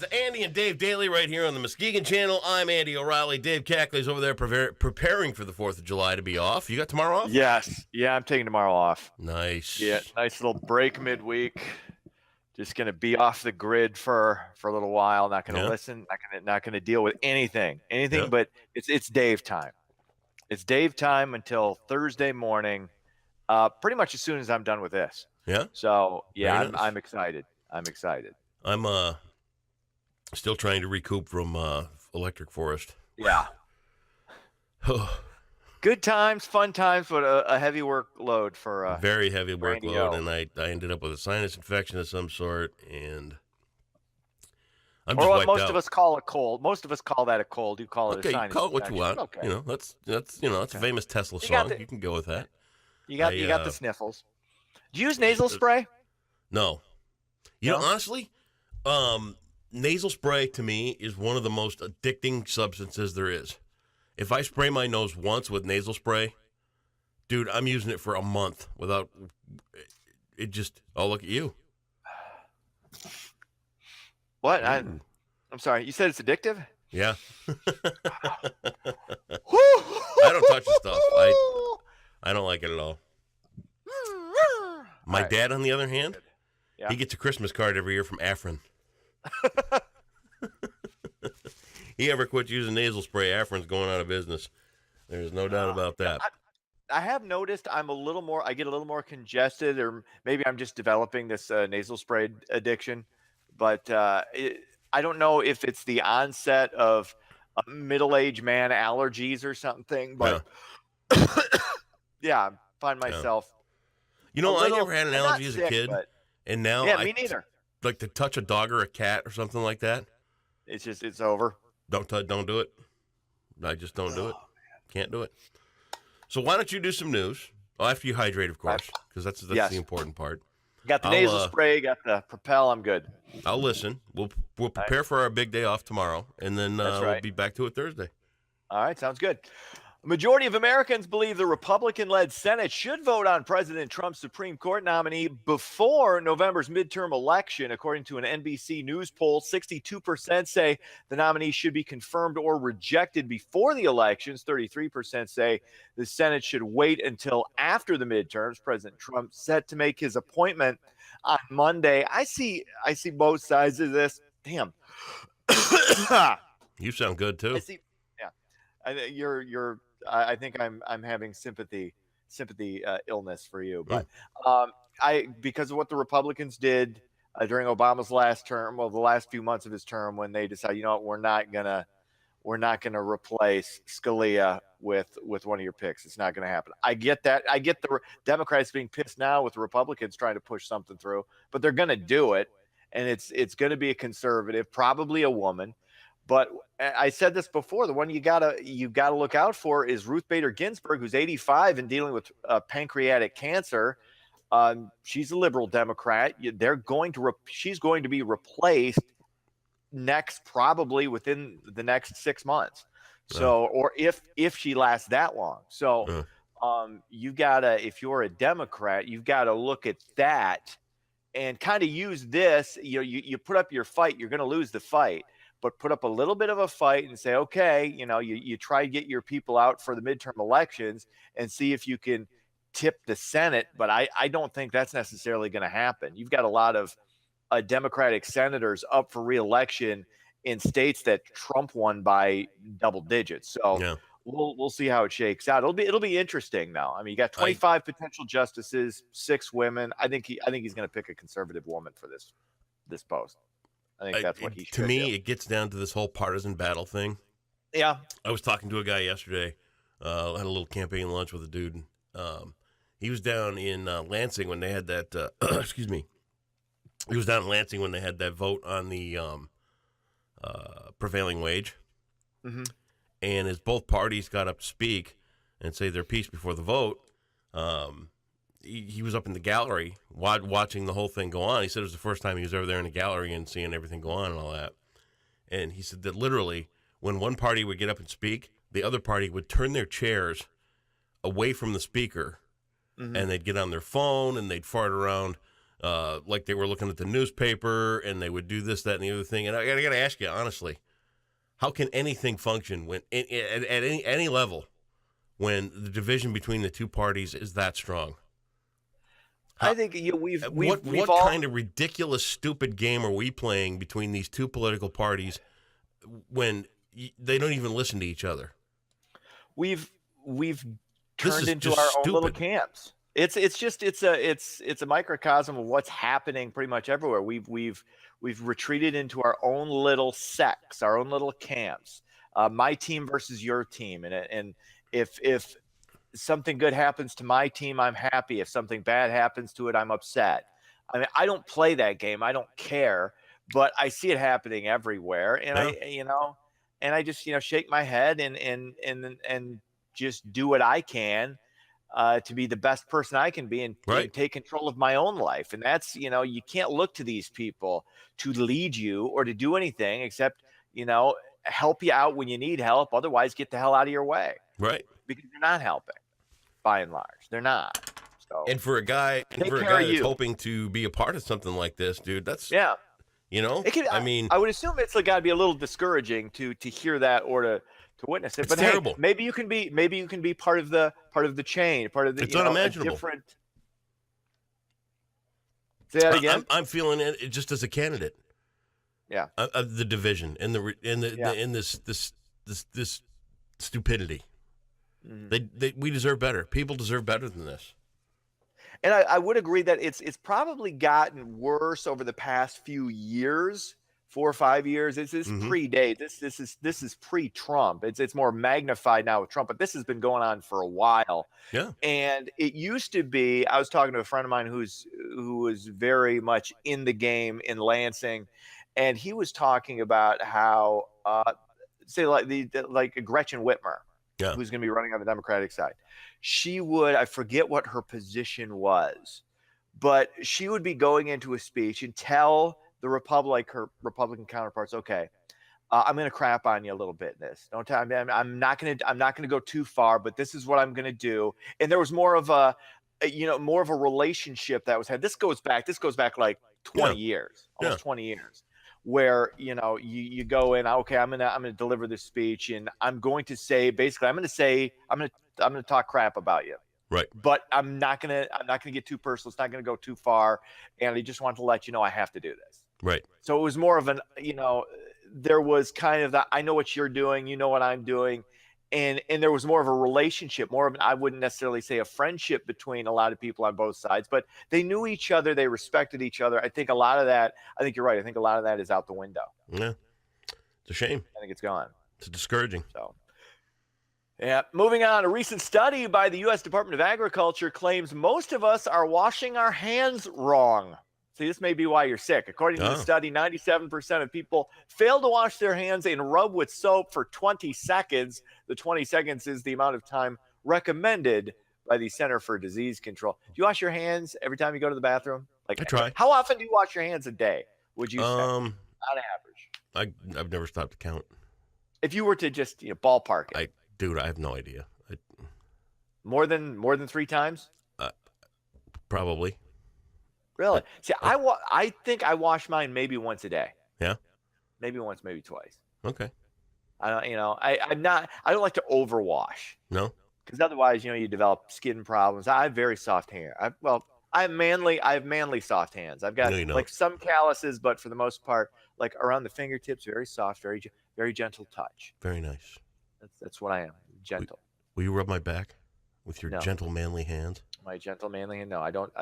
the Andy and Dave Daily right here on the Muskegon Channel. I'm Andy O'Reilly. Dave Cackley's over there preparing for the 4th of July to be off. You got tomorrow off? Yes. Yeah, I'm taking tomorrow off. Nice. Yeah, nice little break midweek. Just going to be off the grid for a little while. Not going to listen. Not going to deal with anything. But it's Dave time. It's Dave time until Thursday morning. Pretty much as soon as I'm done with this. Yeah. So yeah, Nice. I'm excited. I'm still trying to recoup from Electric Forest. Yeah. Good times, fun times, but a heavy workload for very heavy workload, and I ended up with a sinus infection of some sort, and I'm just wiped out. Most of us call a cold. Most of us call that a cold. You call it a sinus call it what infection. you want. Okay. You know, that's a famous Tesla song. You can go with that. You got the sniffles. Do you use nasal spray? No. You know, honestly, nasal spray to me is one of the most addicting substances there is. If I spray my nose once with nasal spray, dude, I'm using it for a month without it. Just, oh, look at you. What? I'm sorry. You said it's addictive? Yeah. I don't touch the stuff. I don't like it at all. My dad, on the other hand, he gets a Christmas card every year from Afrin. He ever quit using nasal spray, Afrin's going out of business. There's no doubt about that. I have noticed I get a little more congested, or maybe I'm just developing this nasal spray addiction. But I don't know if it's the onset of middle-aged man allergies or something. But yeah, I find myself. You know, I never had an allergy as a kid, and now me neither. Like to touch a dog or a cat or something like that. It's over. Don't do it. I just don't do it. Can't do it. So why don't you do some news? Well, after you hydrate, of course, because that's the important part. Got the nasal spray, got the Propel. I'm good. I'll listen. We'll prepare for our big day off tomorrow, and then we'll be back to it Thursday. All right, sounds good. A majority of Americans believe the Republican-led Senate should vote on President Trump's Supreme Court nominee before November's midterm election. According to an NBC News poll, 62% say the nominee should be confirmed or rejected before the elections. 33% say the Senate should wait until after the midterms. President Trump set to make his appointment on Monday. I see both sides of this. Damn. You sound good too. I think I'm having sympathy illness for you, but because of what the Republicans did during Obama's last term, the last few months of his term, when they decided, you know what, we're not gonna replace Scalia with one of your picks. It's not gonna happen. I get that. I get the Democrats being pissed now with the Republicans trying to push something through, but they're gonna do it, and it's gonna be a conservative, probably a woman. But I said this before, the one you gotta look out for is Ruth Bader Ginsburg, who's 85 and dealing with pancreatic cancer. She's a liberal Democrat. She's going to be replaced probably within the next 6 months. So, or if she lasts that long. So, if you're a Democrat, you've got to look at that and kind of use this. You put up your fight, you're going to lose the fight. But put up a little bit of a fight and say, okay, you try to get your people out for the midterm elections and see if you can tip the Senate. But I don't think that's necessarily going to happen. You've got a lot of Democratic senators up for re-election in states that Trump won by double digits. So we'll see how it shakes out. It'll be interesting now. I mean, you got 25 potential justices, 6 women. I think he's going to pick a conservative woman for this post. I think that's what he should do. To me, it gets down to this whole partisan battle thing. Yeah. I was talking to a guy yesterday. I had a little campaign lunch with a dude. He was down in Lansing when they had that excuse me. He was down in Lansing when they had that vote on the prevailing wage. Mm-hmm. And as both parties got up to speak and say their piece before the vote, he was up in the gallery watching the whole thing go on. He said it was the first time he was ever there in the gallery and seeing everything go on and all that. And he said that literally when one party would get up and speak, the other party would turn their chairs away from the speaker, and they'd get on their phone and they'd fart around like they were looking at the newspaper and they would do this, that, and the other thing. And I got to ask you honestly, how can anything function when at any level when the division between the two parties is that strong? I think what all kind of ridiculous, stupid game are we playing between these two political parties when they don't even listen to each other? We've turned into our own little camps. It's a microcosm of what's happening pretty much everywhere. We've retreated into our own little sects, our own little camps. My team versus your team, and if something good happens to my team, I'm happy. If something bad happens to it, I'm upset. I mean, I don't play that game. I don't care, but I see it happening everywhere. And I just, shake my head and just do what I can to be the best person I can be and take control of my own life. And that's, you can't look to these people to lead you or to do anything except, help you out when you need help. Otherwise, get the hell out of your way. Right. Because they're not helping. By and large, they're not. So, and for a guy that's hoping to be a part of something like this, dude, that's I would assume it's got to be a little discouraging to hear that or to witness it. But terrible. Hey, maybe you can be part of the chain, part of the. It's unimaginable. Say that again. I'm feeling it just as a candidate. Yeah. Of the division in this stupidity. Mm-hmm. We deserve better. People deserve better than this. And I would agree that it's probably gotten worse over the past few years, 4 or 5 years. This is predate. This is pre-Trump. It's more magnified now with Trump, but this has been going on for a while. Yeah. And it used to be. I was talking to a friend of mine who was very much in the game in Lansing, and he was talking about how say like Gretchen Whitmer. Yeah. Who's going to be running on the Democratic side. She would, I forget what her position was, but she would be going into a speech and tell her Republican counterparts, okay, I'm going to crap on you a little bit in this. I'm not going to go too far, but this is what I'm going to do. And there was more of a relationship that was had. This goes back like 20 years, almost 20 years. Where you go in, okay, I'm gonna deliver this speech and I'm going to say basically I'm gonna talk crap about you, right? But I'm not gonna get too personal. It's not gonna go too far, and I just want to let you know I have to do this, right? So it was more of an there was kind of that I know what you're doing, you know what I'm doing. And there was more of a relationship, more of I wouldn't necessarily say a friendship between a lot of people on both sides, but they knew each other, they respected each other. I think a lot of that, I think you're right. I think a lot of that is out the window. Yeah. It's a shame. I think it's gone. It's discouraging. So, yeah. Moving on, a recent study by the U.S. Department of Agriculture claims most of us are washing our hands wrong. See, this may be why you're sick. According to the study, 97% of people fail to wash their hands and rub with soap for 20 seconds. The 20 seconds is the amount of time recommended by the Center for Disease Control. Do you wash your hands every time you go to the bathroom? I try. How often do you wash your hands a day, would you say, on average? I've never stopped to count. If you were to just ballpark it. I have no idea. More than 3 times? Probably. Really? See, I think I wash mine maybe once a day. Yeah. Maybe once, maybe twice. Okay. I don't like to overwash. No. Because otherwise, you develop skin problems. I have very soft hair. I have manly soft hands. I've got like some calluses, but for the most part, like around the fingertips, very soft, very very gentle touch. Very nice. That's what I am. Gentle. Will you rub my back with your gentle manly hands? My gentle manly hand? No, I don't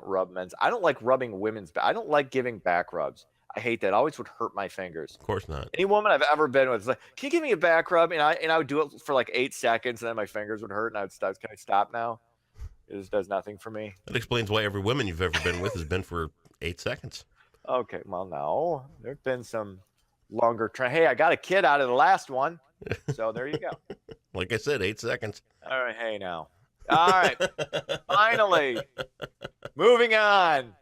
rub men's. I don't like rubbing women's back. I don't like giving back rubs. I hate that. It always would hurt my fingers. Of course not. Any woman I've ever been with is like, can you give me a back rub? And I would do it for like 8 seconds, and then my fingers would hurt, and I would stop. Can I stop now? It just does nothing for me. That explains why every woman you've ever been with has been for 8 seconds. Okay, well, no. There have been some longer Hey, I got a kid out of the last one, so there you go. Like I said, 8 seconds. All right, hey now. All right, finally, moving on.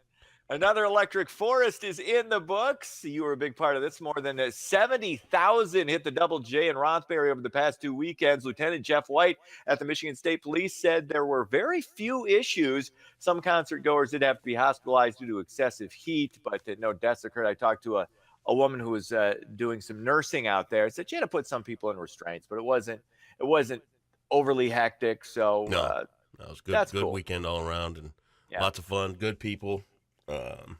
Another electric forest is in the books. You were a big part of this. More than 70,000 hit the Double J in Rothbury over the past 2 weekends. Lieutenant Jeff White at the Michigan State Police said there were very few issues. Some concert goers did have to be hospitalized due to excessive heat, but no deaths occurred. I talked to a woman who was doing some nursing out there. Said she had to put some people in restraints, but it wasn't overly hectic. So no, that was good. That's good cool. Weekend all around, and lots of fun. Good people.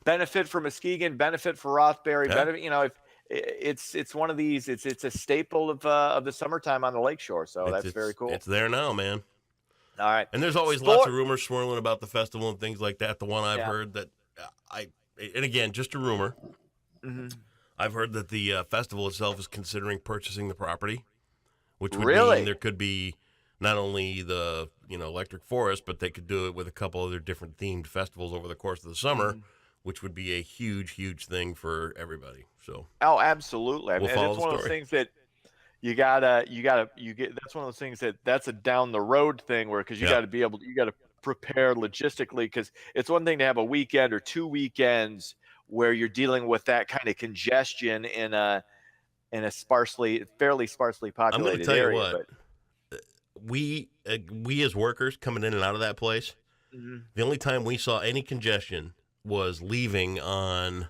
Benefit for Muskegon, benefit for Rothbury. Yeah. Benefit, if it's one of these. It's a staple of the summertime on the lakeshore. So that's very cool. It's there now, man. All right, and there's always lots of rumors swirling about the festival and things like that. The one I've heard that and again, just a rumor. Mm-hmm. I've heard that the festival itself is considering purchasing the property, which would Really? mean there could be not only the electric forest, but they could do it with a couple other different themed festivals over the course of the summer, which would be a huge, huge thing for everybody. So absolutely. I mean, follow it's the one of those things that you get. That's one of those things that's a down the road thing because you got to be able to, you got to prepare logistically, because it's one thing to have a weekend or 2 weekends where you're dealing with that kind of congestion in a fairly sparsely populated area. I'm going to tell you what. We as workers coming in and out of that place, the only time we saw any congestion was leaving on,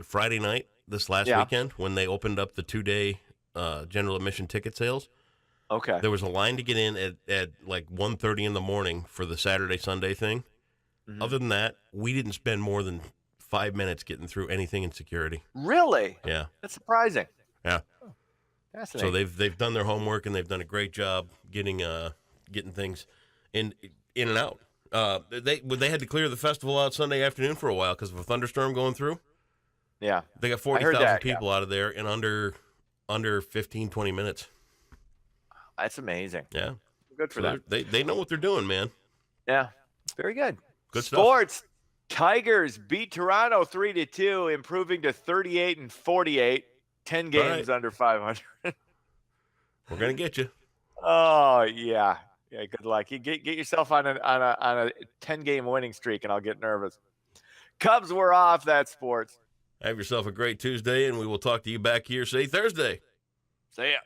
Friday night this last weekend when they opened up the 2-day general admission ticket sales. Okay. There was a line to get in at like 1:30 in the morning for the Saturday, Sunday thing. Other than that, we didn't spend more than 5 minutes getting through anything in security. Really? Yeah. That's surprising. Yeah. Fascinating. So they've done their homework and they've done a great job getting things in and out. They had to clear the festival out Sunday afternoon for a while because of a thunderstorm going through. Yeah. They got 40,000 people out of there in under 15, 20 minutes. That's amazing. Yeah. Good for them. They know what they're doing, man. Yeah. Very good. Good Sports. stuff. Tigers beat Toronto 3-2, improving to 38-48. 10 games under 500. We're gonna get you. Oh yeah. Good luck. You get yourself on a 10-game winning streak, and I'll get nervous. Cubs were off. That's sports. Have yourself a great Tuesday, and we will talk to you back here, say Thursday. See ya.